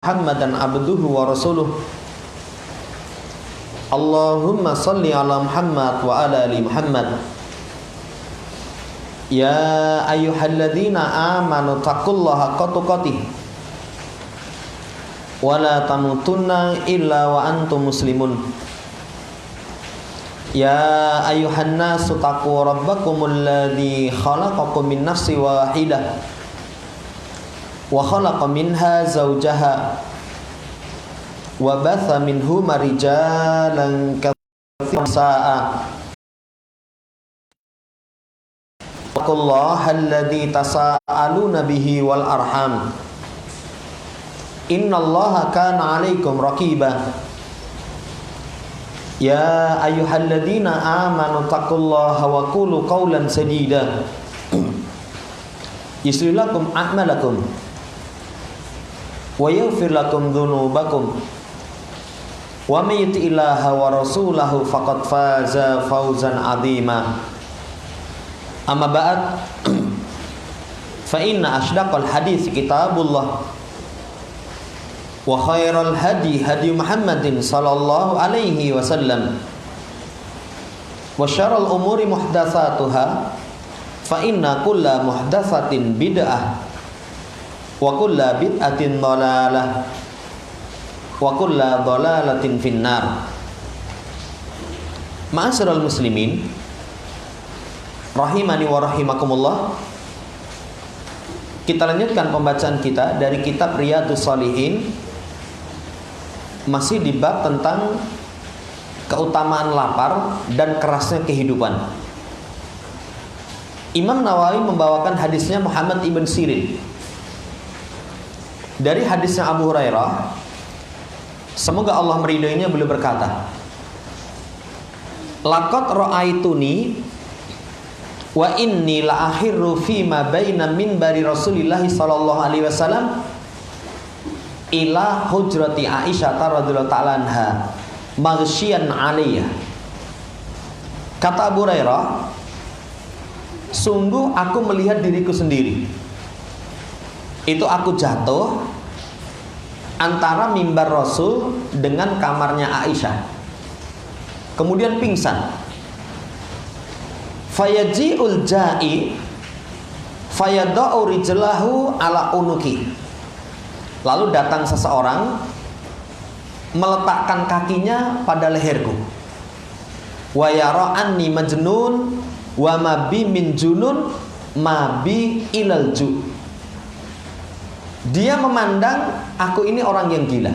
Muhammadan abduhu wa rasuluh. Allahumma salli ala Muhammad wa ala ali Muhammad. Ya ayyuhalladzina amanu taqullaha haqqa tuqatih wa la tamutunna illa wa antum muslimun. Ya ayyuhan nasu taqu rabbakumul ladzi khalaqakum min nafsin wahidah wa khalaqa minha zawjaha wa batha minhuma rijalan katsiran sa'a wattaqullaha alladzi tasaaluna bihi wal arham innallaha kana 'alaikum raqiba. Ya ayyuhalladzina amanu taqullaha wa qulu qawlan sadida yuslih lakum a'malakum wa yaghfir lakum dzunubakum wa may yuti'illaha wa rasulahu faqad faza fawzan 'azima. Amma ba'd, fa inna ashdaqal hadits kitabullah wa khairal hadi hadi Muhammadin sallallahu alaihi wasallam wa syarrul umuri muhdatsatuha fa inna kulla muhdatsatin bid'ah wa kulla bid'atin dhalalah wa kulla dhalalatin finnar. Ma'asyiral muslimin rahimani wa rahimakumullah. Kita lanjutkan pembacaan kita dari kitab Riyadhus Shalihin, masih di bab tentang keutamaan lapar dan kerasnya kehidupan. Imam Nawawi membawakan hadisnya Muhammad ibn Sirin. Dari hadisnya Abu Hurairah, semoga Allah meridhoinya, beliau berkata, laqad ra'aituni wa inni la akhirru fi ma baina minbari Rasulillah sallallahu alaihi wasallam ila hujrati Aisyah radhiyallahu ta'ala anha maghsyian 'alayya. Kata Abu Hurairah, sungguh aku melihat diriku sendiri. Itu aku jatuh antara mimbar Rasul dengan kamarnya Aisyah, kemudian pingsan. Fayaji'ul ja'i fayadau rijlahu ala unuki. Lalu datang seseorang meletakkan kakinya pada leherku. Wa yara anni majnun wa ma bi min junun ma bi ilal ju. Dia memandang aku ini orang yang gila.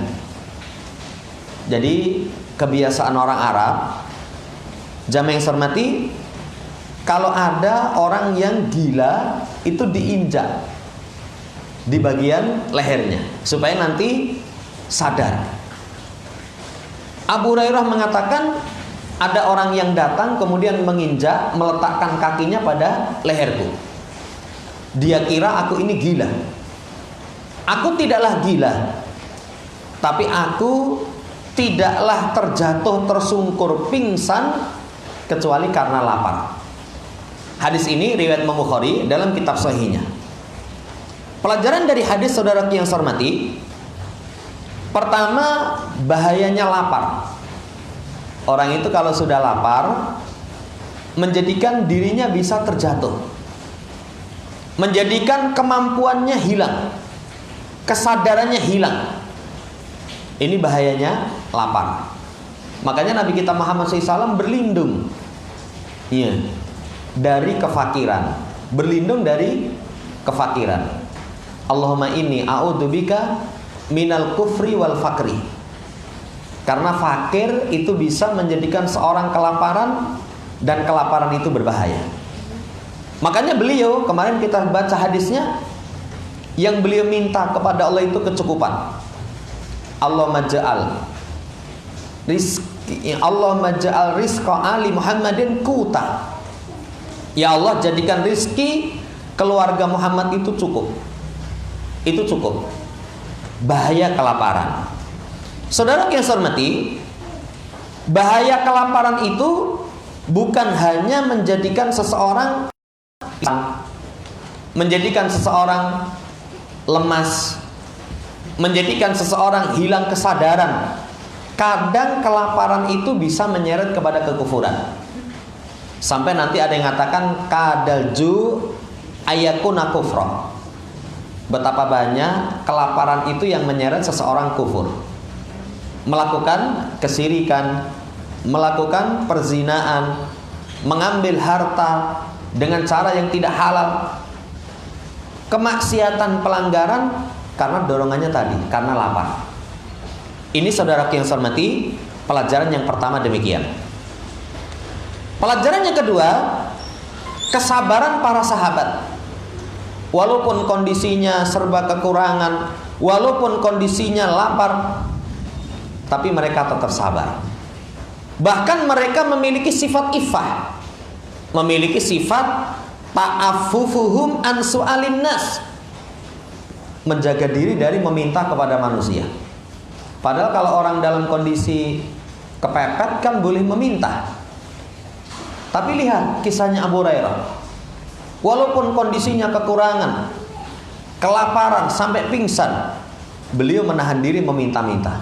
Jadi kebiasaan orang Arab, jamaah yang saya hormati, kalau ada orang yang gila itu diinjak di bagian lehernya supaya nanti sadar. Abu Hurairah mengatakan ada orang yang datang kemudian menginjak, meletakkan kakinya pada leherku. Dia kira aku ini gila. Aku tidaklah gila, tapi aku tidaklah terjatuh tersungkur pingsan kecuali karena lapar. Hadis ini riwayat Imam Bukhari dalam kitab sahihnya. Pelajaran dari hadis saudara yang saya hormati, pertama, bahayanya lapar. Orang itu kalau sudah lapar menjadikan dirinya bisa terjatuh, menjadikan kemampuannya hilang, kesadarannya hilang. Ini bahayanya lapar. Makanya Nabi kita Muhammad SAW berlindung dari kefakiran, berlindung dari kefakiran. Allahumma inni a'udzubika minal kufri wal fakri. Karena fakir itu bisa menjadikan seorang kelaparan, dan kelaparan itu berbahaya. Makanya beliau, kemarin kita baca hadisnya, yang beliau minta kepada Allah itu kecukupan. Allahumma ja'al rizqa ali Muhammadin quta. Ya Allah, jadikan rizki keluarga Muhammad itu cukup. Itu cukup. Bahaya kelaparan. Saudara yang saya hormati, bahaya kelaparan itu bukan hanya menjadikan seseorang lemas, menjadikan seseorang hilang kesadaran. Kadang kelaparan itu bisa menyeret kepada kekufuran. Sampai nanti ada yang mengatakan kadalju ayakuna kufra. Betapa banyak kelaparan itu yang menyeret seseorang kufur. Melakukan kesyirikan, melakukan perzinaan, mengambil harta dengan cara yang tidak halal, kemaksiatan, pelanggaran karena dorongannya tadi, karena lapar. Ini saudaraku yang saya hormati, pelajaran yang pertama demikian. Pelajaran yang kedua, kesabaran para sahabat. Walaupun kondisinya serba kekurangan, walaupun kondisinya lapar, tapi mereka tetap sabar. Bahkan mereka memiliki sifat ifah, memiliki sifat ta'affufuhum an su'alin nas, menjaga diri dari meminta kepada manusia. Padahal kalau orang dalam kondisi kepepet kan boleh meminta. Tapi lihat kisahnya Abu Hurairah. Walaupun kondisinya kekurangan, kelaparan sampai pingsan, beliau menahan diri meminta-minta.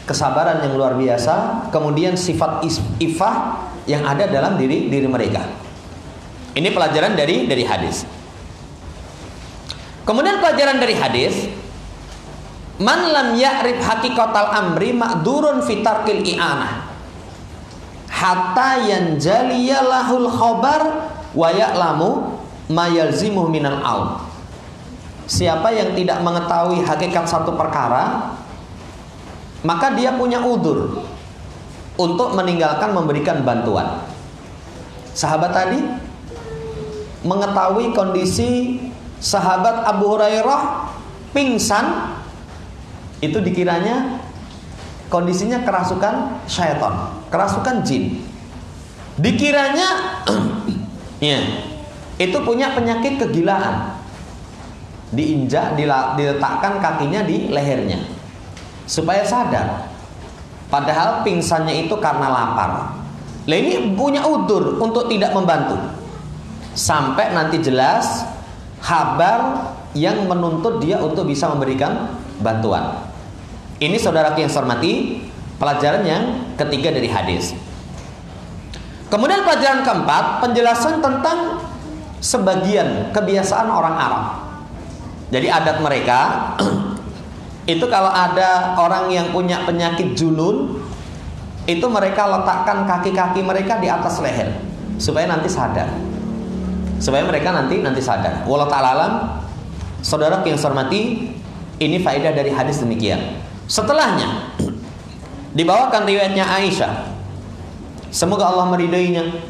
Kesabaran yang luar biasa, kemudian sifat ifah yang ada dalam diri mereka. Ini pelajaran dari hadis. Kemudian pelajaran dari hadis, man lam ya'rif haqiqatal amri ma'durun fi tarkil i'anah hatta yanjaliya lahul khabar wa ya'lamu ma yalzimuhu minal aum. Siapa yang tidak mengetahui hakikat satu perkara, maka dia punya udzur untuk meninggalkan memberikan bantuan. Sahabat tadi mengetahui kondisi sahabat Abu Hurairah pingsan, itu dikiranya kondisinya kerasukan syaitan, kerasukan jin. Dikiranya ya, itu punya penyakit kegilaan. Diinjak, diletakkan kakinya di lehernya supaya sadar. Padahal pingsannya itu karena lapar. Lah ini punya udzur untuk tidak membantu. Sampai nanti jelas kabar yang menuntut dia untuk bisa memberikan bantuan. Ini saudaraku yang saya hormati, pelajaran yang ketiga dari hadis. Kemudian pelajaran keempat, penjelasan tentang sebagian kebiasaan orang Arab. Jadi adat mereka itu kalau ada orang yang punya penyakit junun, itu mereka letakkan kaki-kaki mereka di atas leher supaya nanti sadar. Supaya mereka nanti sadar. Wallahu ta'ala alam. Saudaraku yang saya hormati, ini faedah dari hadis demikian. Setelahnya dibawakan riwayatnya Aisyah, semoga Allah meridainya.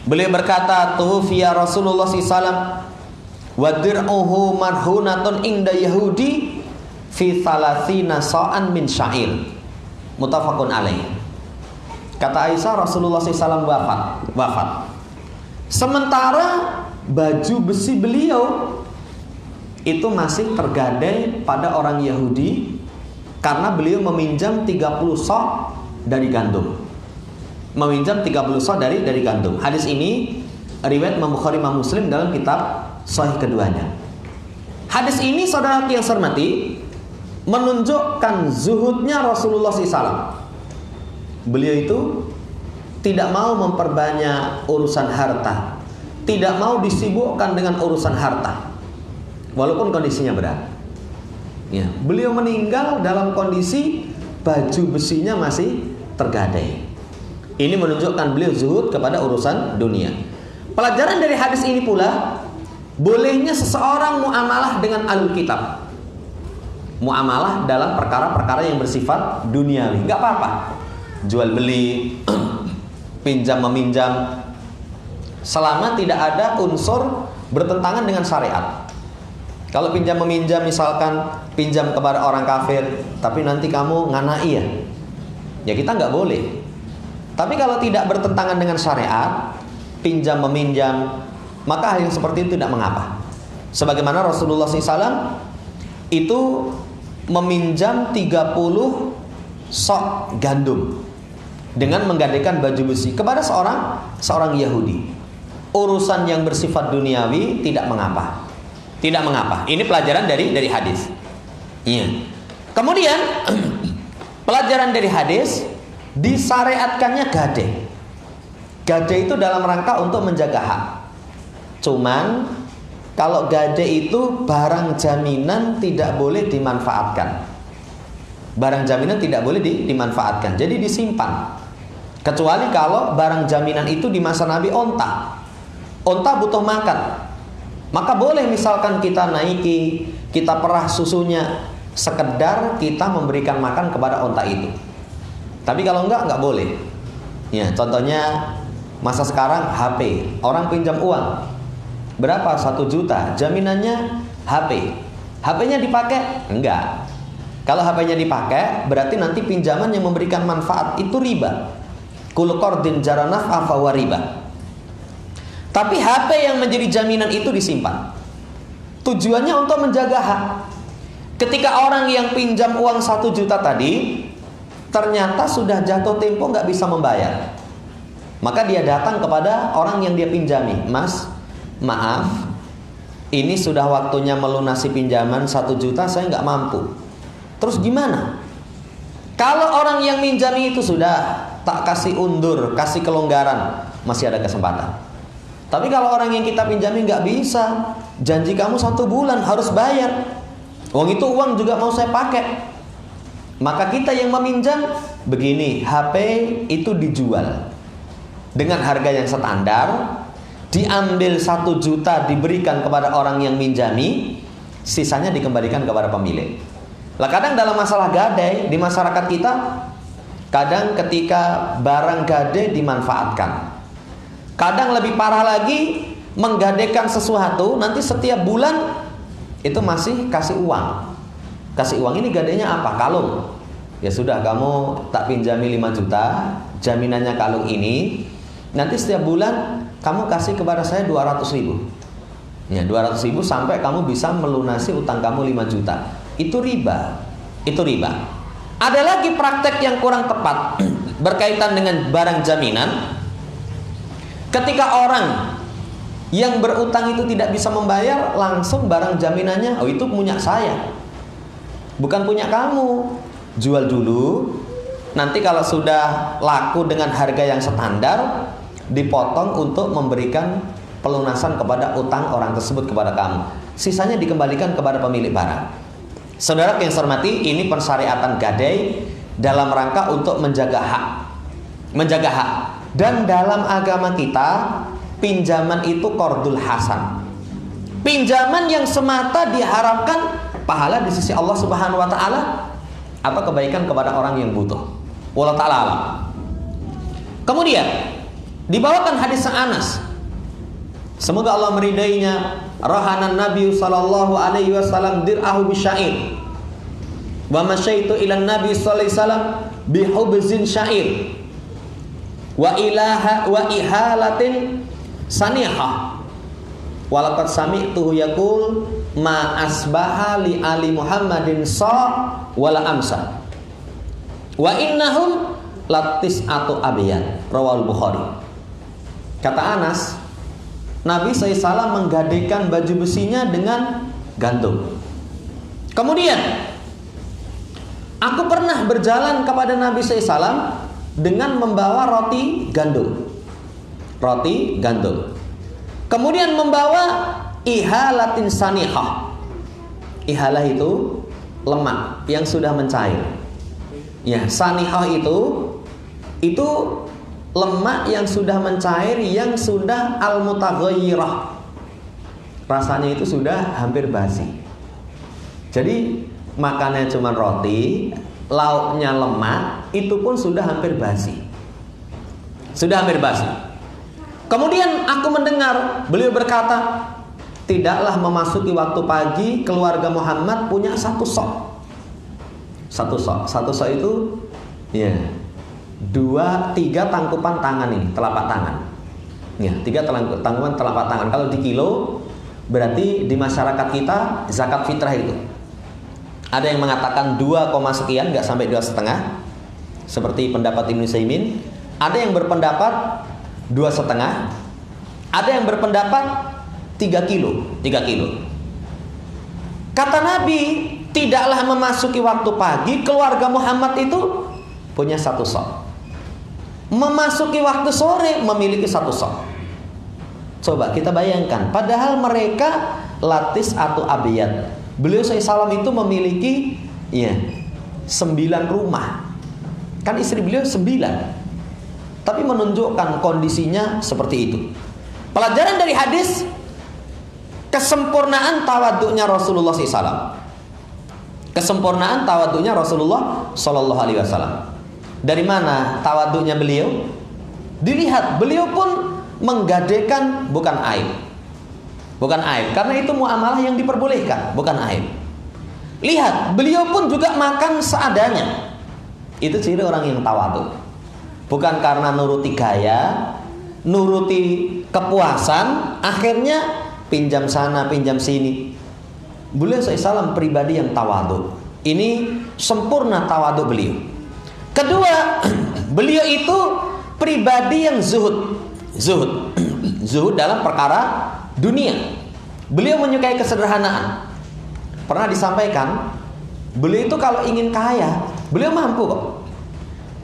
Beliau berkata, tufiya Rasulullah SAW wa dir'uhu marhunatun inda Yahudi fi thalathina sa'an min sya'ir. Muttafaqun alaih. Kata Aisyah, Rasulullah SAW wafat. Sementara baju besi beliau itu masih tergadai pada orang Yahudi karena beliau meminjam 30 sok dari gandum. Meminjam 30 sok dari gandum. Hadis ini riwayat Imam Bukhari, Imam Muslim dalam kitab sahih keduanya. Hadis ini saudara yang saya hormati menunjukkan zuhudnya Rasulullah SAW. Beliau itu tidak mau memperbanyak urusan harta, tidak mau disibukkan dengan urusan harta, walaupun kondisinya berat. Ya, beliau meninggal dalam kondisi baju besinya masih tergadai. Ini menunjukkan beliau zuhud kepada urusan dunia. Pelajaran dari hadis ini pula, bolehnya seseorang muamalah dengan ahlul kitab. Muamalah dalam perkara-perkara yang bersifat duniawi, nggak apa-apa. Jual beli, pinjam meminjam, selama tidak ada unsur bertentangan dengan syariat. Kalau pinjam meminjam, misalkan pinjam kepada orang kafir, tapi nanti kamu nganai ya kita nggak boleh. Tapi kalau tidak bertentangan dengan syariat, pinjam meminjam, maka hal yang seperti itu tidak mengapa. Sebagaimana Rasulullah SAW itu meminjam 30 sok gandum dengan menggadaikan baju besi kepada seorang Yahudi. Urusan yang bersifat duniawi tidak mengapa. Tidak mengapa. Ini pelajaran dari hadis. Iya. Kemudian pelajaran dari hadis, disyariatkannya gade. Gade itu dalam rangka untuk menjaga hak. Cuman kalau gade itu barang jaminan tidak boleh dimanfaatkan. Barang jaminan tidak boleh dimanfaatkan. Jadi disimpan. Kecuali kalau barang jaminan itu di masa Nabi onta. Onta butuh makan. Maka boleh misalkan kita naiki, kita perah susunya, sekedar kita memberikan makan kepada onta itu. Tapi kalau enggak boleh. Ya, contohnya masa sekarang HP, orang pinjam uang berapa? 1 juta, jaminannya HP. HP-nya dipakai? Enggak. Kalau HP-nya dipakai, berarti nanti pinjaman yang memberikan manfaat itu riba. Kullu qardin jara naf'a fahuwa riba. Tapi HP yang menjadi jaminan itu disimpan. Tujuannya untuk menjaga hak. Ketika orang yang pinjam uang 1 juta tadi ternyata sudah jatuh tempo nggak bisa membayar, maka dia datang kepada orang yang dia pinjami. Mas, maaf, ini sudah waktunya melunasi pinjaman 1 juta, saya nggak mampu. Terus gimana? Kalau orang yang minjami itu sudah tak kasih undur, kasih kelonggaran, masih ada kesempatan. Tapi kalau orang yang kita pinjami nggak bisa, janji kamu 1 bulan harus bayar. Uang itu uang juga mau saya pakai. Maka kita yang meminjam begini, HP itu dijual dengan harga yang standar, diambil 1 juta diberikan kepada orang yang minjami, sisanya dikembalikan kepada pemilik. Lah kadang dalam masalah gadai di masyarakat kita, kadang ketika barang gadai dimanfaatkan. Kadang lebih parah lagi, menggadaikan sesuatu, nanti setiap bulan itu masih kasih uang. Kasih uang, ini gadainya apa? Kalung. Ya sudah, kamu tak pinjami 5 juta, jaminannya kalung ini. Nanti setiap bulan kamu kasih kepada saya 200.000. Ya, 200.000 sampai kamu bisa melunasi utang kamu 5 juta. Itu riba. Itu riba. Ada lagi praktek yang kurang tepat berkaitan dengan barang jaminan. Ketika orang yang berutang itu tidak bisa membayar, langsung barang jaminannya, oh itu punya saya, bukan punya kamu. Jual dulu, nanti kalau sudah laku dengan harga yang standar, dipotong untuk memberikan pelunasan kepada utang orang tersebut kepada kamu. Sisanya dikembalikan kepada pemilik barang. Saudara yang saya hormati, ini pensyariatan gadai dalam rangka untuk menjaga hak. Menjaga hak. Dan dalam agama kita, pinjaman itu qardul hasan. Pinjaman yang semata diharapkan pahala di sisi Allah Subhanahu wa taala atau kebaikan kepada orang yang butuh. Wallahu taala alam. Kemudian dibawakan hadis Anas. Semoga Allah meridainya. Rahanan Nabi sallallahu alaihi wasallam dir'ahu bisya'ir. Wa masyaitu ila Nabi sallallahu alaihi wasallam bihubzin sya'ir. Wa ihalatin sanihah. Walaqad sami'tuhu yaqul ma asbaha li ali Muhammadin wala amsa. Wa innahum latis'atu abyan. Rawal Bukhari. Kata Anas, Nabi SAW menggadaikan baju besinya dengan gandum. Kemudian aku pernah berjalan kepada Nabi SAW dengan membawa roti gandum. Roti gandum. Kemudian membawa ihalatin sanihah. Ihalah itu lemak yang sudah mencair. Ya, sanihah itu lemak yang sudah mencair, yang sudah al-mutaghayyirah. Rasanya itu sudah hampir basi. Jadi makannya cuma roti, lauknya lemak, itu pun sudah hampir basi. Sudah hampir basi. Kemudian aku mendengar beliau berkata, tidaklah memasuki waktu pagi keluarga Muhammad punya satu sok. Satu sok itu ya 2-3 tangkupan tangan ini, telapak tangan. Ya, 3 tangkupan telapak tangan. Kalau di kilo berarti di masyarakat kita zakat fitrah itu. Ada yang mengatakan 2, sekian, nggak sampai 2,5, seperti pendapat Ibnu Utsaimin. Ada yang berpendapat 2,5. Ada yang berpendapat 3 kilo. Kata Nabi, tidaklah memasuki waktu pagi, keluarga Muhammad itu punya satu shaf. Memasuki waktu sore memiliki satu shaf. Coba kita bayangkan, padahal mereka latis atau abiyat. Beliau SAW itu memiliki 9 rumah. Kan istri beliau 9. Tapi menunjukkan kondisinya seperti itu. Pelajaran dari hadis, kesempurnaan tawaduknya Rasulullah SAW. Kesempurnaan tawaduknya Rasulullah SAW. Dari mana tawaduknya beliau? Dilihat, beliau pun menggadekan bukan aib. Bukan aib, karena itu muamalah yang diperbolehkan, bukan aib. Lihat, beliau pun juga makan seadanya. Itu ciri orang yang tawaduk. Bukan karena nuruti gaya, nuruti kepuasan, akhirnya pinjam sana, pinjam sini. Beliau SAW pribadi yang tawaduk. Ini sempurna tawaduk beliau. Kedua, beliau itu pribadi yang zuhud. Zuhud dalam perkara dunia. Beliau menyukai kesederhanaan. Pernah disampaikan, beliau itu kalau ingin kaya, beliau mampu kok.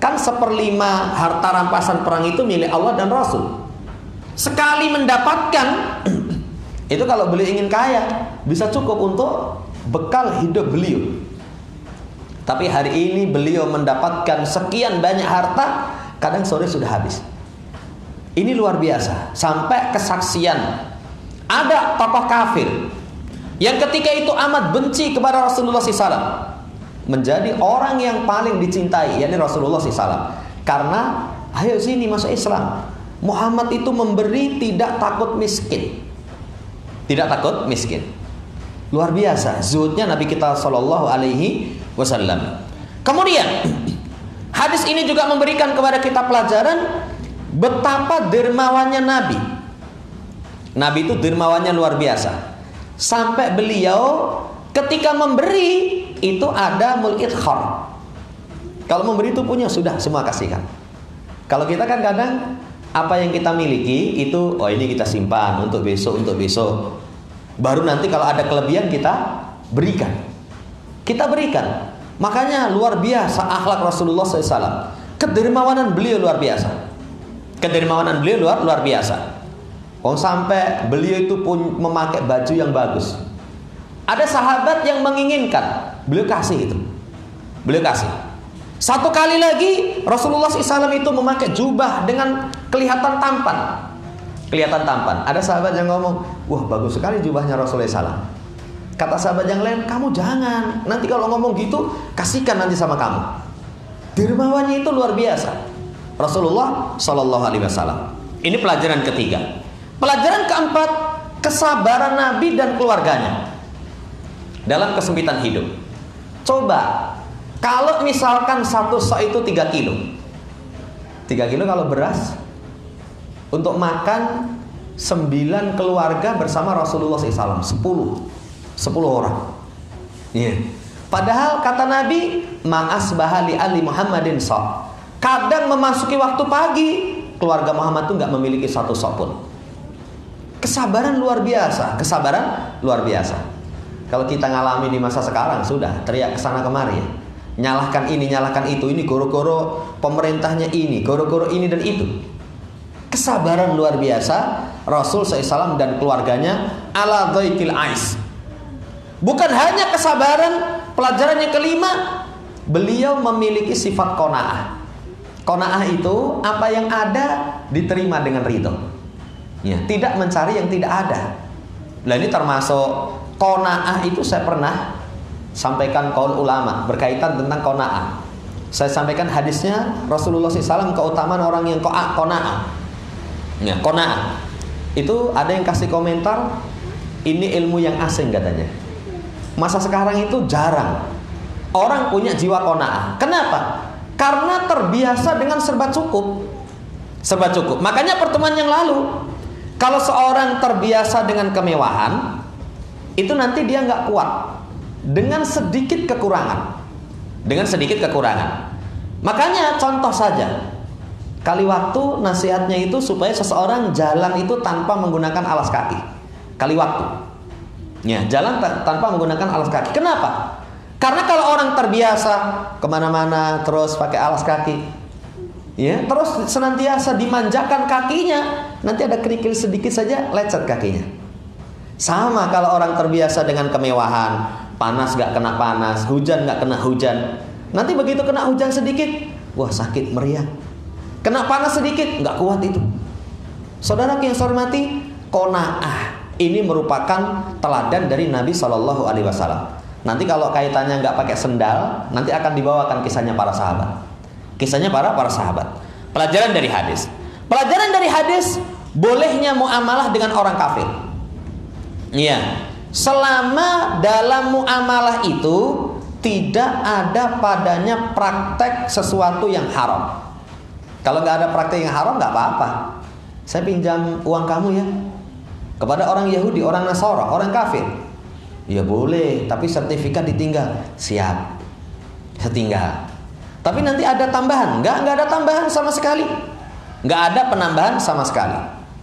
Kan 1/5 harta rampasan perang itu milik Allah dan Rasul. Sekali mendapatkan itu, kalau beliau ingin kaya, bisa cukup untuk bekal hidup beliau. Tapi hari ini beliau mendapatkan sekian banyak harta, kadang sore sudah habis. Ini luar biasa. Sampai kesaksian ada tokoh kafir yang ketika itu amat benci kepada Rasulullah SAW, menjadi orang yang paling dicintai, yakni Rasulullah SAW. Karena ayo sini masuk Islam. Muhammad itu memberi, tidak takut miskin. Tidak takut miskin. Luar biasa zuhudnya Nabi kita SAW. Kemudian hadis ini juga memberikan kepada kita pelajaran betapa dermawannya Nabi. Nabi itu dermawannya luar biasa. Sampai beliau ketika memberi itu ada mul-idkhar. Kalau memberi itu punya, sudah semua kasihkan. Kalau kita kan kadang apa yang kita miliki itu, ini kita simpan untuk besok, baru nanti kalau ada kelebihan kita berikan. Kita berikan. Makanya luar biasa akhlak Rasulullah SAW. Kedermawanan beliau luar biasa. Kedermawanan beliau luar biasa. Sampai beliau itu pun memakai baju yang bagus. Ada sahabat yang menginginkan, beliau kasih itu. Beliau kasih. Satu kali lagi Rasulullah SAW itu memakai jubah dengan kelihatan tampan. Kelihatan tampan. Ada sahabat yang ngomong, wah bagus sekali jubahnya Rasulullah SAW. Kata sahabat yang lain, kamu jangan. Nanti kalau ngomong gitu, kasihkan nanti sama kamu. Dermawannya itu luar biasa. Rasulullah SAW. Ini pelajaran ketiga. Pelajaran keempat, kesabaran Nabi dan keluarganya dalam kesempitan hidup. Coba, kalau misalkan satu sok itu 3 kilo. 3 kilo kalau beras, untuk makan 9 keluarga bersama Rasulullah SAW. 10 orang. Padahal kata Nabi, ma'asbaha li ali Muhammadin sok. Kadang memasuki waktu pagi, keluarga Muhammad itu nggak memiliki satu sok pun. Kesabaran luar biasa. Kesabaran luar biasa. Kalau kita ngalami di masa sekarang, sudah teriak kesana kemari, nyalahkan ini, nyalahkan itu, ini goro-goro pemerintahnya, ini goro-goro ini dan itu. Kesabaran luar biasa Rasul SAW dan keluarganya ala dhaikil ais. Bukan hanya kesabaran, pelajaran yang kelima, beliau memiliki sifat qanaah. Qanaah itu apa yang ada diterima dengan ridho. Tidak mencari yang tidak ada. Nah, ini termasuk qanaah itu. Saya pernah sampaikan qaul ulama berkaitan tentang qanaah. Saya sampaikan hadisnya Rasulullah SAW, keutamaan orang yang qanaah. Qanaah itu ada yang kasih komentar, ini ilmu yang asing katanya. Masa sekarang itu jarang orang punya jiwa qanaah. Kenapa? Karena terbiasa dengan serba cukup. Serba cukup. Makanya pertemuan yang lalu, kalau seorang terbiasa dengan kemewahan, itu nanti dia nggak kuat dengan sedikit kekurangan. Dengan sedikit kekurangan. Makanya contoh saja, kali waktu nasihatnya itu supaya seseorang jalan itu tanpa menggunakan alas kaki. Kali waktu. Jalan tanpa menggunakan alas kaki. Kenapa? Karena kalau orang terbiasa kemana-mana terus pakai alas kaki, ya, terus senantiasa dimanjakan kakinya, nanti ada kerikil sedikit saja lecet kakinya. Sama kalau orang terbiasa dengan kemewahan, panas gak kena panas, hujan gak kena hujan, nanti begitu kena hujan sedikit, wah sakit meriah. Kena panas sedikit, gak kuat itu. Saudara yang saya hormati, qanaah ini merupakan teladan dari Nabi SAW. Nanti kalau kaitannya nggak pakai sendal, nanti akan dibawakan kisahnya para sahabat. Kisahnya para sahabat. Pelajaran dari hadis. Pelajaran dari hadis, bolehnya muamalah dengan orang kafir. Iya. Selama dalam muamalah itu tidak ada padanya praktek sesuatu yang haram. Kalau nggak ada praktek yang haram, nggak apa-apa. Saya pinjam uang kamu ya kepada orang Yahudi, orang Nasara, orang kafir. Ya boleh, tapi sertifikat ditinggal. Siap, setinggal. Tapi nanti ada tambahan? Nggak ada tambahan sama sekali. Nggak ada penambahan sama sekali.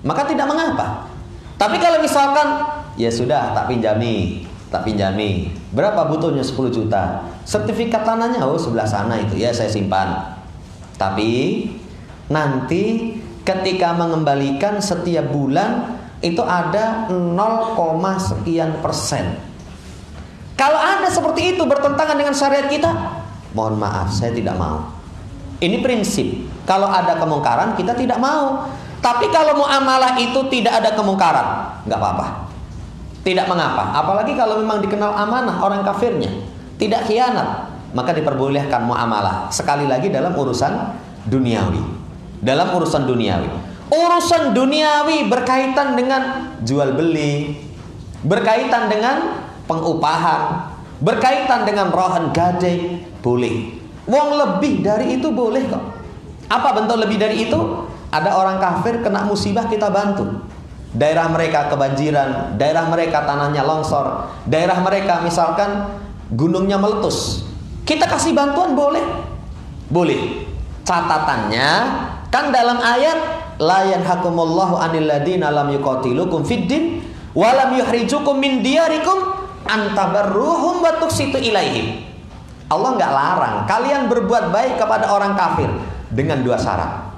Maka tidak mengapa. Tapi kalau misalkan, ya sudah, tak pinjami. Berapa butuhnya? 10 juta. Sertifikat tanahnya, oh sebelah sana itu. Ya saya simpan. Tapi nanti ketika mengembalikan setiap bulan itu ada 0, sekian persen. Kalau ada seperti itu bertentangan dengan syariat kita, mohon maaf, saya tidak mau. Ini prinsip. Kalau ada kemungkaran, kita tidak mau. Tapi kalau muamalah itu tidak ada kemungkaran, nggak apa-apa. Tidak mengapa. Apalagi kalau memang dikenal amanah orang kafirnya, tidak khianat, maka diperbolehkan muamalah. Sekali lagi dalam urusan duniawi. Dalam urusan duniawi. Urusan duniawi berkaitan dengan jual beli, berkaitan dengan pengupahan, berkaitan dengan rohan gade, boleh. Wong lebih dari itu boleh kok. Apa bentuk lebih dari itu? Ada orang kafir kena musibah, kita bantu. Daerah mereka kebanjiran, daerah mereka tanahnya longsor, daerah mereka misalkan gunungnya meletus, kita kasih bantuan, boleh. Boleh. Catatannya kan dalam ayat la yanhakumullahu 'anil ladina lam yuqatilukum fiddin wa lam yukhrijukum min diyarikum antabarruhum wa tuqsitu ilaihim. Allah nggak larang kalian berbuat baik kepada orang kafir dengan 2 syarat.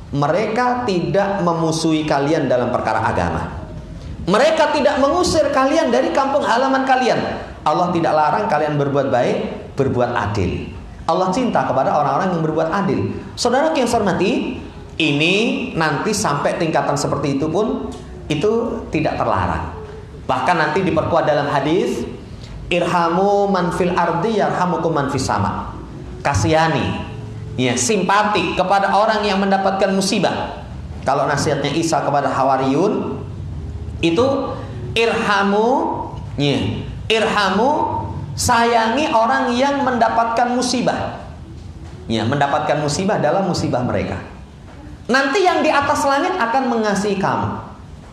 Mereka tidak memusuhi kalian dalam perkara agama. Mereka tidak mengusir kalian dari kampung halaman kalian. Allah tidak larang kalian berbuat baik, berbuat adil. Allah cinta kepada orang-orang yang berbuat adil. Saudara yang saya hormati, ini nanti sampai tingkatan seperti itu pun itu tidak terlarang. Bahkan nanti diperkuat dalam hadis, irhamu man fil ardi yarhamukum man fis sama. Kasihani, ya, simpati kepada orang yang mendapatkan musibah. Kalau nasihatnya Isa kepada Hawariyun itu irhamu, ya, irhamu, sayangi orang yang mendapatkan musibah. Ya, mendapatkan musibah dalam musibah mereka. Nanti yang di atas langit akan mengasihi kamu.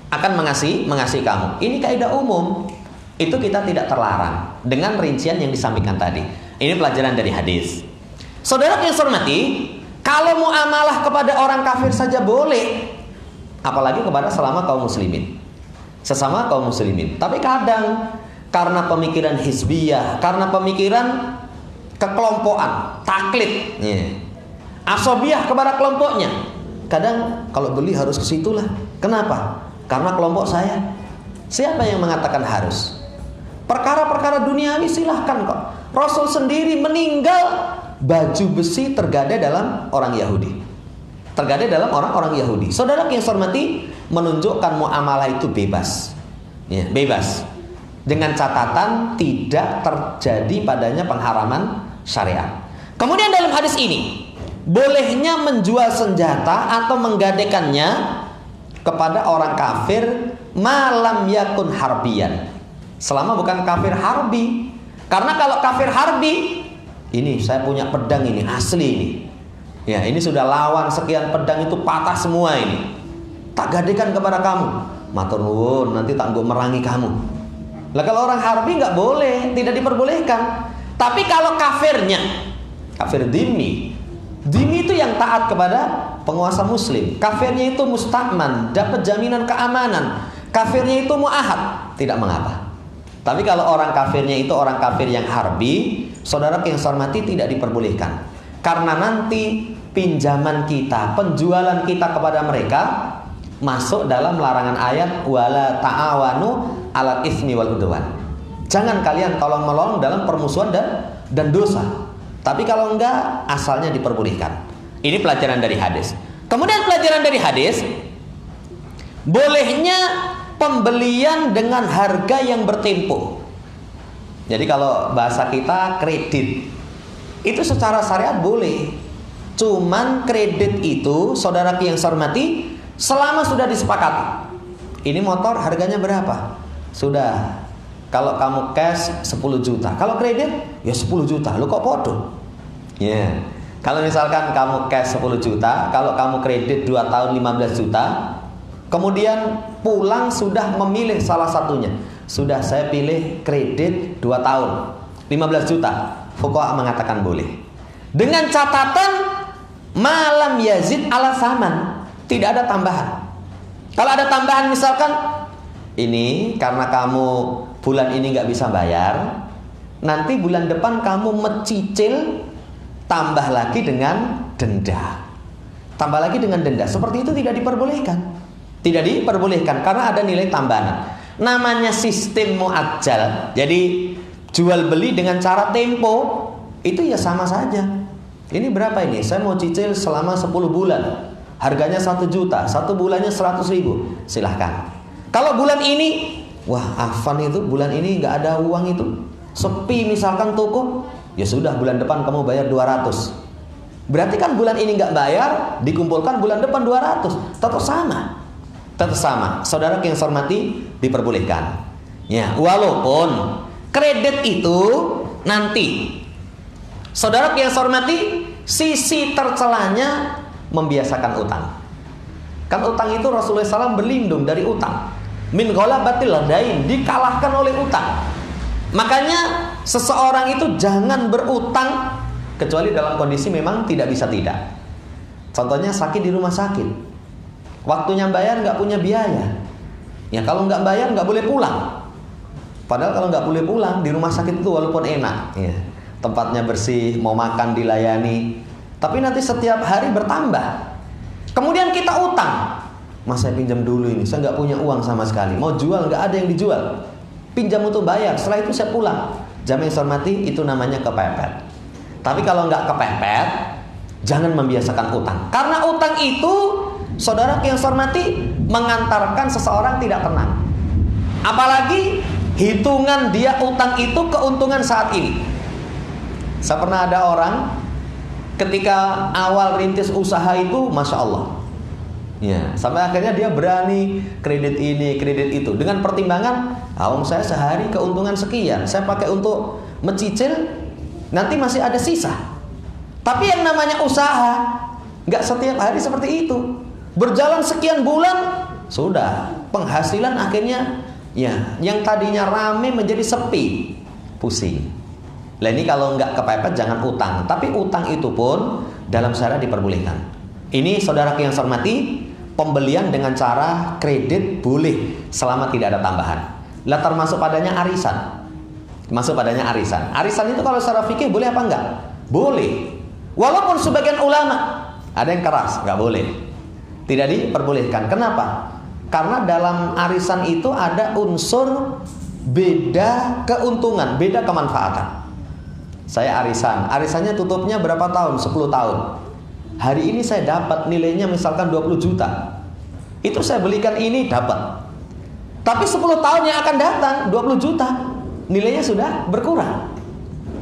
Akan mengasihi kamu. Ini kaidah umum. Itu kita tidak terlarang dengan rincian yang disampaikan tadi. Ini pelajaran dari hadis. Saudara yang saya hormati, kalau muamalah kepada orang kafir saja boleh, apalagi kepada sesama kaum muslimin. Sesama kaum muslimin. Tapi kadang karena pemikiran hizbiyah, karena pemikiran kekelompokan, taklid, ya, asobiyah kepada kelompoknya. Kadang kalau beli harus ke situlah. Kenapa? Karena kelompok saya. Siapa yang mengatakan harus? Perkara-perkara duniawi silahkan kok. Rasul sendiri meninggal, baju besi tergadai dalam orang Yahudi. Tergadai dalam orang-orang Yahudi. Saudara yang saya hormati, menunjukkan muamalah itu bebas. Ya, bebas. Dengan catatan tidak terjadi padanya pengharaman syariat. Kemudian dalam hadis ini, bolehnya menjual senjata atau menggadaikannya kepada orang kafir malam yakun harbian, selama bukan kafir harbi. Karena kalau kafir harbi, ini saya punya pedang ini asli ini, ya ini sudah lawan sekian pedang itu patah semua ini, tak gadaikan kepada kamu, matur nuwun, nanti tak gue merangi kamu. Lah kalau orang harbi nggak boleh, tidak diperbolehkan. Tapi kalau kafirnya, kafir dhimmi itu yang taat kepada penguasa muslim. Kafirnya itu musta'man, dapat jaminan keamanan. Kafirnya itu mu'ahad, tidak mengapa. Tapi kalau orang kafirnya itu orang kafir yang harbi, saudara yang saya hormati, tidak diperbolehkan. Karena nanti pinjaman kita, penjualan kita kepada mereka masuk dalam larangan ayat wala ta'awanu 'alal itsmi wal 'udwan. Jangan kalian tolong-menolong dalam permusuhan dan dosa. Tapi kalau enggak, asalnya diperbolehkan. Ini pelajaran dari hadis. Kemudian pelajaran dari hadis, bolehnya pembelian dengan harga yang bertempo. Jadi kalau bahasa kita kredit, itu secara syariat boleh. Cuman kredit itu, saudara yang saya hormati, selama sudah disepakati. Ini motor harganya berapa? Sudah. Kalau kamu cash 10 juta. Kalau kredit ya 10 juta. Lu kok podo? Ya. Kalau misalkan kamu cash 10 juta, kalau kamu kredit 2 tahun 15 juta, kemudian pulang sudah memilih salah satunya. Sudah saya pilih kredit 2 tahun 15 juta. Fuqaha mengatakan boleh. Dengan catatan malam yazid ala saman, tidak ada tambahan. Kalau ada tambahan misalkan ini karena kamu bulan ini nggak bisa bayar, nanti bulan depan kamu mencicil, tambah lagi dengan denda. Tambah lagi dengan denda. Seperti itu tidak diperbolehkan. Tidak diperbolehkan karena ada nilai tambahan. Namanya sistem muajjal. Jadi jual beli dengan cara tempo itu ya sama saja. Ini berapa ini? Saya mau cicil selama 10 bulan. Harganya 1 juta, 1 bulannya 100.000. Silahkan. Kalau bulan ini, wah Afan itu bulan ini nggak ada uang itu, sepi misalkan toko, ya sudah bulan depan kamu bayar 200. Berarti kan bulan ini nggak bayar, dikumpulkan bulan depan 200. Tetap sama. Tetap sama. Saudara yang saya hormati, diperbolehkan. Ya, walaupun kredit itu nanti, saudara yang saya hormati, sisi tercelanya membiasakan utang. Kan utang itu Rasulullah SAW berlindung dari utang. Min ghalabatil dain, dikalahkan oleh utang. Makanya seseorang itu jangan berutang kecuali dalam kondisi memang tidak bisa tidak. Contohnya sakit di rumah sakit, waktunya bayar nggak punya biaya. Ya kalau nggak bayar nggak boleh pulang. Padahal kalau nggak boleh pulang di rumah sakit itu walaupun enak, ya, tempatnya bersih, mau makan dilayani, tapi nanti setiap hari bertambah. Kemudian kita utang. Mas saya pinjam dulu ini, saya nggak punya uang sama sekali. Mau jual nggak ada yang dijual. Pinjam untuk bayar, setelah itu saya pulang. Jamaah yang saya hormati, itu namanya kepepet. Tapi kalau nggak kepepet, jangan membiasakan utang. Karena utang itu, saudara yang saya hormati, mengantarkan seseorang tidak tenang. Apalagi hitungan dia utang itu keuntungan saat ini. Saya pernah ada orang ketika awal rintis usaha itu, masya Allah. Ya, sampai akhirnya dia berani kredit ini, kredit itu dengan pertimbangan, saya sehari keuntungan sekian, saya pakai untuk mencicil, nanti masih ada sisa. Tapi yang namanya usaha nggak setiap hari seperti itu. Berjalan sekian bulan, sudah penghasilan akhirnya ya, yang tadinya rame menjadi sepi, pusing. Lah ini kalau nggak kepepet jangan utang. Tapi utang itu pun dalam syariat diperbolehkan. Ini saudara yang saya hormati, pembelian dengan cara kredit boleh selama tidak ada tambahan. Lah termasuk padanya arisan. Masuk padanya arisan. Arisan itu kalau secara fikih boleh apa enggak? Boleh. Walaupun sebagian ulama ada yang keras, enggak boleh. Tidak diperbolehkan. Kenapa? Karena dalam arisan itu ada unsur beda keuntungan, beda kemanfaatan. Saya arisan, arisannya tutupnya berapa tahun? 10 tahun. Hari ini saya dapat nilainya misalkan 20 juta. Itu saya belikan ini dapat. Tapi 10 tahun yang akan datang 20 juta. Nilainya sudah berkurang.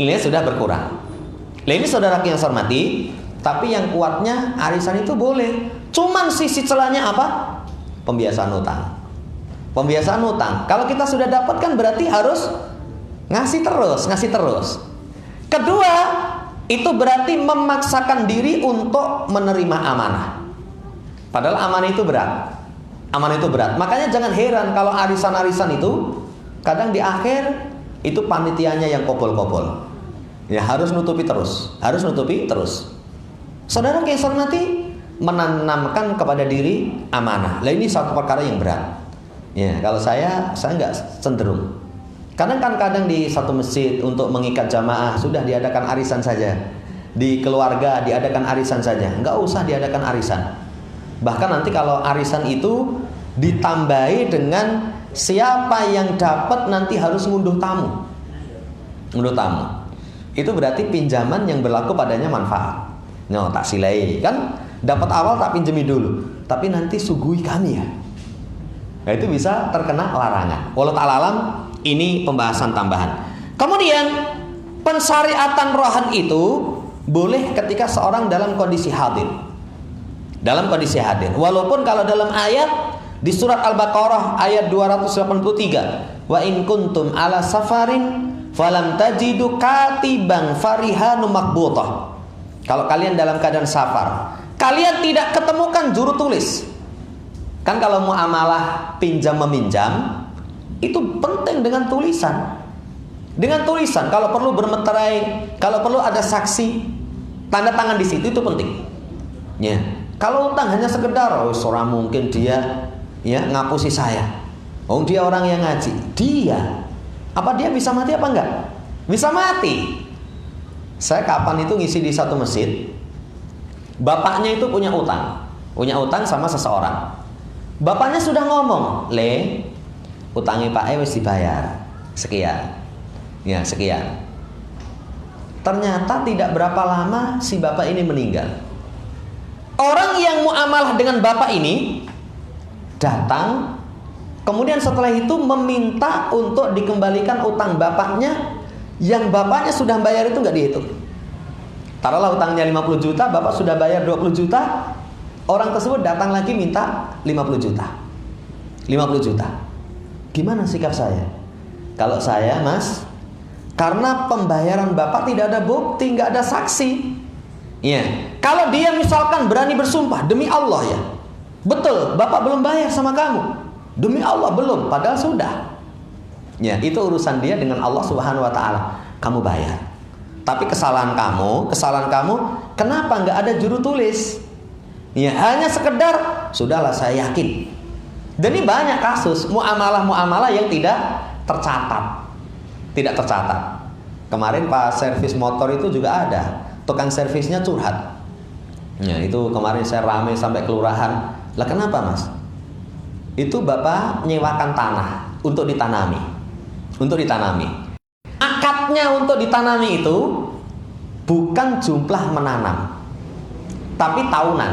Nilainya sudah berkurang. Nah ini saudara yang saya hormati, tapi yang kuatnya arisan itu boleh. Cuman sisi celahnya apa? Pembiasaan utang. Pembiasaan utang. Kalau kita sudah dapat kan berarti harus ngasih terus. Kedua, itu berarti memaksakan diri untuk menerima amanah. Padahal amanah itu berat. Amanah itu berat. Makanya jangan heran kalau arisan-arisan itu kadang di akhir itu panitianya yang kopol-kopol. Ya harus nutupi terus. Saudara yang saya hormati, menanamkan kepada diri amanah. Lah ini satu perkara yang berat. Ya, kalau saya nggak cenderung. Kadang di satu masjid untuk mengikat jamaah sudah diadakan arisan saja. Di keluarga diadakan arisan saja, nggak usah diadakan arisan. Bahkan nanti kalau arisan itu ditambahi dengan siapa yang dapat nanti harus ngunduh tamu. Ngunduh tamu. Itu berarti pinjaman yang berlaku padanya manfaat. No, tak silai kan? Dapat awal tak pinjemi dulu, tapi nanti suguhi kami ya. Nah, itu bisa terkena larangan. Wallahu ta'ala alam, ini pembahasan tambahan. Kemudian pensyariatan rohan itu boleh ketika seorang dalam kondisi hadir. Dalam kondisi hadir. Walaupun kalau dalam ayat di surat Al-Baqarah ayat 283, wa in kuntum ala safarin falam tajidu katiban farihanu makbutah. Kalau kalian dalam keadaan safar, kalian tidak ketemukan juru tulis. Kan kalau muamalah pinjam meminjam itu penting dengan tulisan. Dengan tulisan, kalau perlu bermeterai, kalau perlu ada saksi, tanda tangan di situ itu penting. Ya. Kalau utang hanya sekedar, oh seorang mungkin dia ya ngapusi saya. Oh dia orang yang ngaji. Dia, apa dia bisa mati apa enggak? Bisa mati. Saya kapan itu ngisi di satu masjid, bapaknya itu punya utang sama seseorang. Bapaknya sudah ngomong, le, utangnya Pak wis dibayar sekian, ya sekian. Ternyata tidak berapa lama si bapak ini meninggal. Orang yang muamalah dengan bapak ini datang, kemudian setelah itu meminta untuk dikembalikan utang bapaknya, yang bapaknya sudah bayar itu nggak dihitung. Taruhlah utangnya 50 juta, bapak sudah bayar 20 juta. Orang tersebut datang lagi minta 50 juta. 50 juta. Gimana sikap saya? Kalau saya, Mas, karena pembayaran bapak tidak ada bukti, nggak ada saksi. Ya. Kalau dia misalkan berani bersumpah demi Allah ya, betul, bapak belum bayar sama kamu. Demi Allah belum, padahal sudah. Ya, itu urusan dia dengan Allah Subhanahu wa taala. Kamu bayar. Tapi kesalahan kamu, kenapa nggak ada juru tulis? Ya, hanya sekedar sudahlah saya yakin. Dan ini banyak kasus muamalah yang tidak tercatat. Tidak tercatat. Kemarin pas servis motor itu juga ada. Tukang servisnya curhat. Ya, itu kemarin saya rame sampai kelurahan. Lah kenapa, Mas? Itu bapak nyewakan tanah untuk ditanami. Untuk ditanami. Akadnya untuk ditanami itu bukan jumlah menanam, tapi tahunan.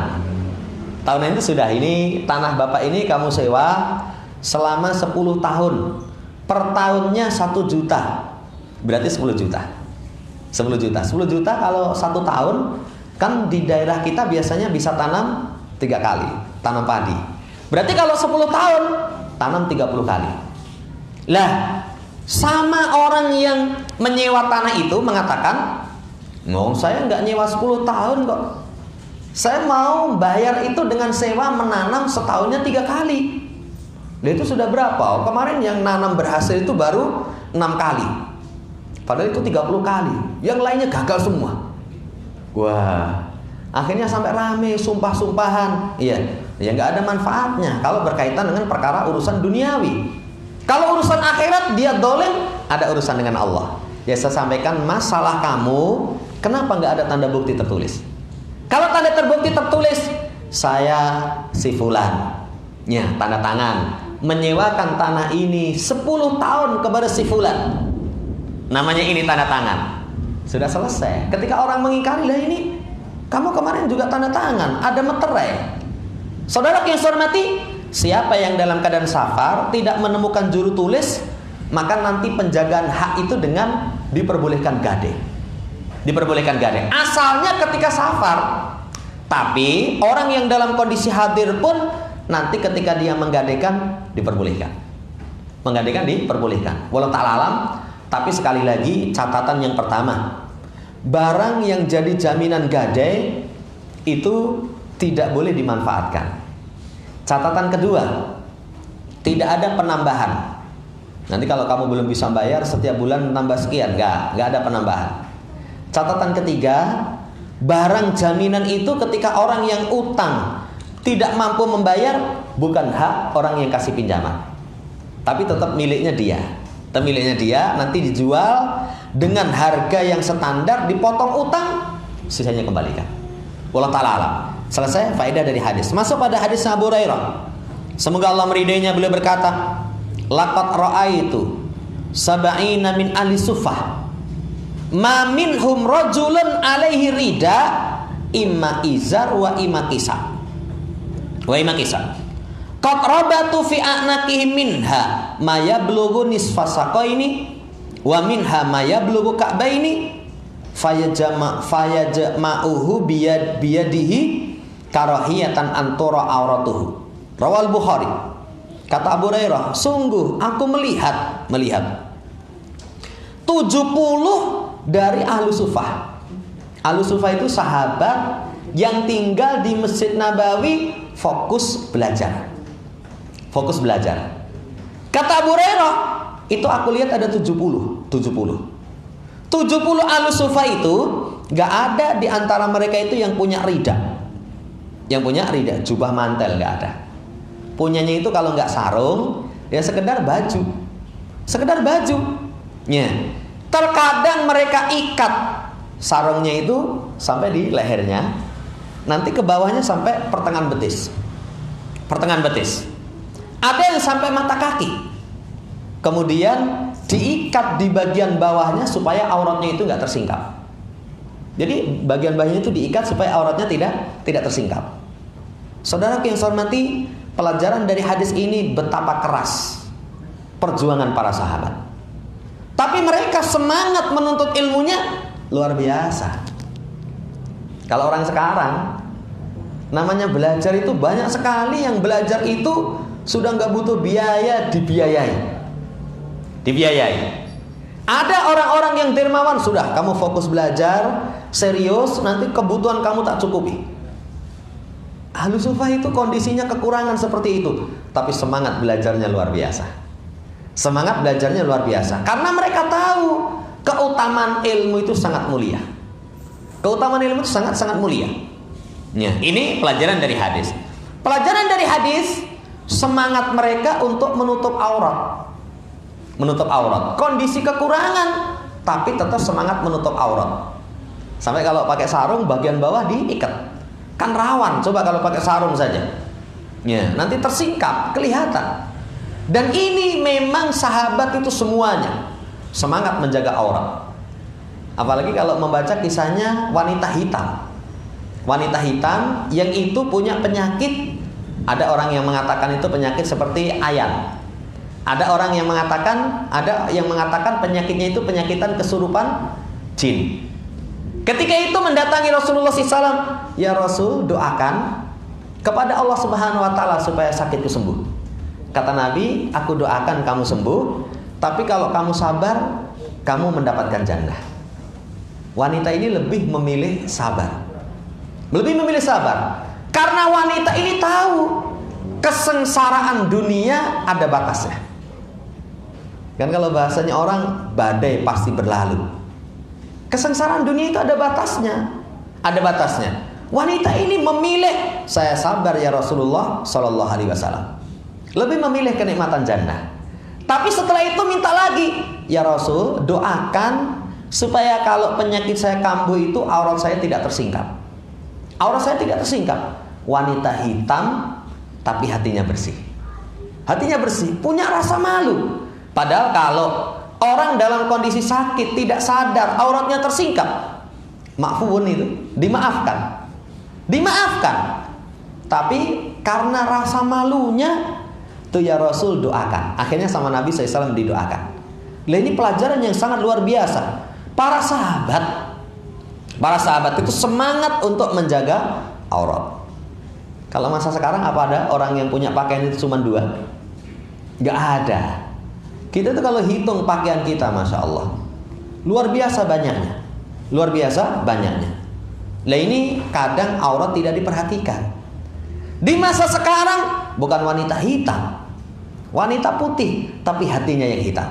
Tahunan itu sudah, ini tanah bapak ini kamu sewa selama 10 tahun. Per tahunnya 1 juta. Berarti 10 juta. 10 juta. 10 juta kalau 1 tahun, kan di daerah kita biasanya bisa tanam 3 kali, tanam padi. Berarti kalau 10 tahun, tanam 30 kali. Lah, sama orang yang menyewa tanah itu mengatakan, "Ngomong saya nggak nyewa 10 tahun kok. Saya mau bayar itu dengan sewa menanam setahunnya 3 kali." Nah, itu sudah berapa? Oh, kemarin yang nanam berhasil itu baru 6 kali. Padahal itu 30 kali. Yang lainnya gagal semua. Wah, akhirnya sampai rame sumpah-sumpahan. Iya, ya nggak ada manfaatnya kalau berkaitan dengan perkara urusan duniawi. Kalau urusan akhirat dia dolim, ada urusan dengan Allah. Ya saya sampaikan, masalah kamu, kenapa nggak ada tanda bukti tertulis? Kalau tanda terbukti tertulis, saya si fulan, ya tanda tangan, menyewakan tanah ini 10 tahun kepada si fulan. Namanya ini tanda tangan. Sudah selesai. Ketika orang mengingkari, lah ini kamu kemarin juga tanda tangan, ada meterai. Saudara yang saya hormati, siapa yang dalam keadaan safar tidak menemukan juru tulis, maka nanti penjagaan hak itu dengan diperbolehkan gade. Diperbolehkan gade. Asalnya ketika safar. Tapi orang yang dalam kondisi hadir pun nanti ketika dia menggadekan diperbolehkan. Menggadekan diperbolehkan. Wallahu ta'ala alam. Tapi sekali lagi catatan yang pertama, barang yang jadi jaminan gade itu tidak boleh dimanfaatkan. Catatan kedua, tidak ada penambahan. Nanti kalau kamu belum bisa bayar setiap bulan nambah sekian, nggak ada penambahan. Catatan ketiga, barang jaminan itu ketika orang yang utang tidak mampu membayar, bukan hak orang yang kasih pinjaman, tapi tetap miliknya dia. miliknya dia, nanti dijual dengan harga yang standar, dipotong utang, sisanya kembalikan. Wallahu ta'ala alam. Selesai faedah dari hadis. Masuk pada hadis Abu Hurairah. Semoga Allah meridainya, beliau berkata, laqad ra'aitu sab'ina min ahli suffah ma minhum rajulun alaihi rida imma izar wa imma kisah qad rabatu fi a'naqihim minha ma yablughu nisfa saqaini wa minha ma yablughu ka'baini fayajma'uhu biyadihi karahiyatan antura auratuhu. Rawal Bukhari. Kata Abu Hurairah, sungguh aku melihat 70 dari ahlu sufah. Ahlu sufah itu sahabat yang tinggal di Masjid Nabawi, fokus belajar. Kata Abu Hurairah, itu aku lihat ada 70 ahlu sufah itu, gak ada di antara mereka itu yang punya rida. Yang punya rida, jubah mantel, gak ada. Punyanya itu kalau nggak sarung, ya sekedar baju. Ya. Terkadang mereka ikat sarungnya itu sampai di lehernya, nanti ke bawahnya sampai pertengahan betis. Ada yang sampai mata kaki. Kemudian diikat di bagian bawahnya supaya auratnya itu nggak tersingkap. Jadi bagian bawahnya itu diikat supaya auratnya tidak tersingkap. Saudara yang saya hormati, pelajaran dari hadis ini betapa keras perjuangan para sahabat. Tapi mereka semangat menuntut ilmunya luar biasa. Kalau orang sekarang, namanya belajar itu banyak sekali yang belajar itu sudah nggak butuh biaya, dibiayai. Ada orang-orang yang dermawan, sudah kamu fokus belajar, serius, nanti kebutuhan kamu tak cukupi. Ahlu sufah itu kondisinya kekurangan seperti itu, tapi semangat belajarnya luar biasa. Karena mereka tahu keutamaan ilmu itu sangat mulia. Ya, ini pelajaran dari hadis. Semangat mereka untuk menutup aurat. Kondisi kekurangan, tapi tetap semangat menutup aurat. Sampai kalau pakai sarung bagian bawah diikat. Kan rawan, coba kalau pakai sarung saja. Ya, nanti tersingkap, kelihatan. Dan ini memang sahabat itu semuanya semangat menjaga aurat. Apalagi kalau membaca kisahnya wanita hitam. Wanita hitam yang itu punya penyakit. Ada orang yang mengatakan itu penyakit seperti ayan. Ada yang mengatakan penyakitnya itu penyakitan kesurupan jin. Ketika itu mendatangi Rasulullah SAW, ya Rasul, doakan kepada Allah Subhanahu Wa Taala supaya sakitku sembuh. Kata Nabi, aku doakan kamu sembuh, tapi kalau kamu sabar, kamu mendapatkan jannah. Wanita ini lebih memilih sabar. Karena wanita ini tahu kesengsaraan dunia ada batasnya. Kan kalau bahasanya orang, badai pasti berlalu. Kesengsaraan dunia itu ada batasnya. Wanita ini memilih, saya sabar ya Rasulullah Sallallahu Alaihi Wasallam. Lebih memilih kenikmatan jannah. Tapi setelah itu minta lagi, ya Rasul, doakan supaya kalau penyakit saya kambuh itu aurat saya tidak tersingkap. Wanita hitam tapi hatinya bersih, punya rasa malu. Padahal kalau orang dalam kondisi sakit tidak sadar auratnya tersingkap, ma'fuun itu dimaafkan. Tapi karena rasa malunya tuh ya Rasul doakan. Akhirnya sama Nabi SAW didoakan. Nah, ini pelajaran yang sangat luar biasa. Para sahabat itu semangat untuk menjaga aurat. Kalau masa sekarang apa ada orang yang punya pakaian itu cuma 2? Gak ada. Kita tuh kalau hitung pakaian kita, Masya Allah, luar biasa banyaknya. Lah ini kadang aurat tidak diperhatikan. Di masa sekarang bukan wanita hitam, wanita putih, tapi hatinya yang hitam.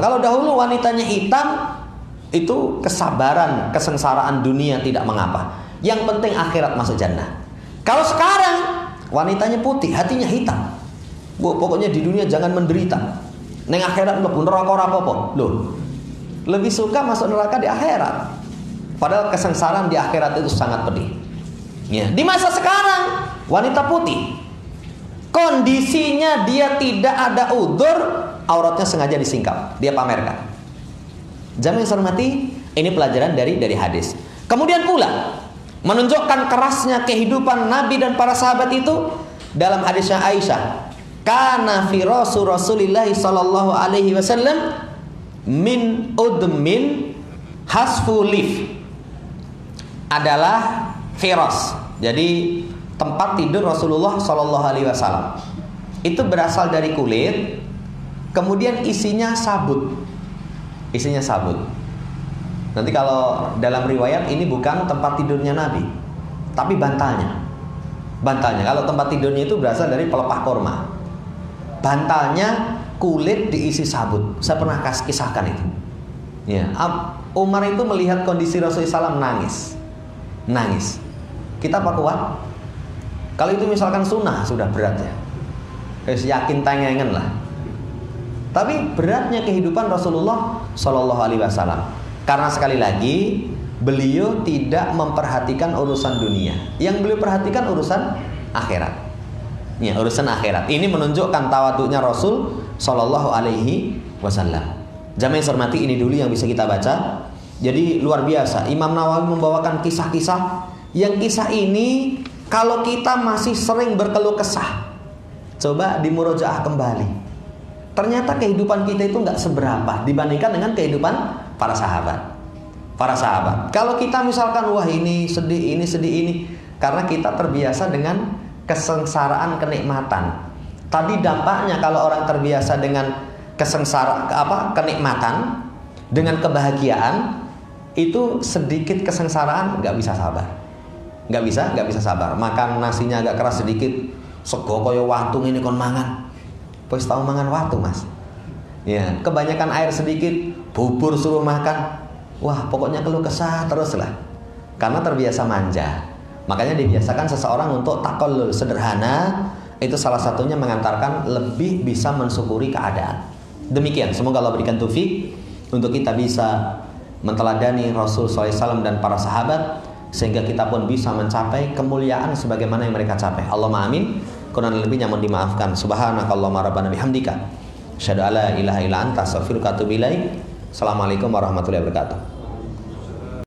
Kalau dahulu wanitanya hitam, itu kesabaran, kesengsaraan dunia tidak mengapa. Yang penting akhirat masuk jannah. Kalau sekarang wanitanya putih, hatinya hitam. Pokoknya di dunia jangan menderita. Neng akhirat mlebu neraka ora apa-apa. Loh. Lebih suka masuk neraka di akhirat. Padahal kesengsaraan di akhirat itu sangat pedih. Ya, di masa sekarang wanita putih kondisinya dia tidak ada udzur, auratnya sengaja disingkap, dia pamerkan. Jamaah yang saya hormati, ini pelajaran dari hadis. Kemudian pula menunjukkan kerasnya kehidupan Nabi dan para sahabat itu dalam hadisnya Aisyah. Kana fi Rasulillah sallallahu alaihi wasallam min udmin hasfu lif, adalah firas. Jadi tempat tidur Rasulullah sallallahu alaihi wasallam itu berasal dari kulit, kemudian isinya sabut. Isinya sabut. Nanti kalau dalam riwayat ini bukan tempat tidurnya Nabi, tapi bantalnya. Bantalnya. Kalau tempat tidurnya itu berasal dari pelepah korma. Bantalnya kulit diisi sabut. Saya pernah kisahkan itu. Ya, Umar itu melihat kondisi Rasulullah SAW nangis. Kita apa kuat? Kalau itu misalkan sunnah sudah berat ya. Harus yakin tengengen lah. Tapi beratnya kehidupan Rasulullah Shallallahu Alaihi Wasallam. Karena sekali lagi beliau tidak memperhatikan urusan dunia. Yang beliau perhatikan urusan akhirat. Ya, urusan akhirat. Ini menunjukkan tawaduknya Rasul Shallallahu Alaihi Wasallam. Jamaah yang saya hormati, ini dulu yang bisa kita baca. Jadi luar biasa. Imam Nawawi membawakan kisah-kisah. Yang kisah ini kalau kita masih sering berkeluh kesah, coba dimurojaah kembali. Ternyata kehidupan kita itu nggak seberapa dibandingkan dengan kehidupan para sahabat. Para sahabat. Kalau kita misalkan wah ini sedih, karena kita terbiasa dengan kesengsaraan kenikmatan. Tadi dampaknya kalau orang terbiasa dengan kenikmatan, dengan kebahagiaan, itu sedikit kesengsaraan nggak bisa sabar. Nggak bisa sabar. Makan nasinya agak keras sedikit, sego koyo watung ini kon mangan. Pois tahu mangan watu, Mas. Ya, kebanyakan air sedikit, bubur suruh makan. Wah, pokoknya keluh kesah terus lah. Karena terbiasa manja. Makanya dibiasakan seseorang untuk taqallul, sederhana. Itu salah satunya mengantarkan lebih bisa mensyukuri keadaan. Demikian, semoga Allah berikan taufik untuk kita bisa menteladani Rasul SAW dan para sahabat, sehingga kita pun bisa mencapai kemuliaan sebagaimana yang mereka capai. Allahumma amin. Kurang lebihnya mohon dimaafkan. Subhanakallahumma rabbana bihamdika, asyhadu alla ilaha illa anta, astaghfiruka wa atubu ilaik. Assalamualaikum warahmatullahi wabarakatuh.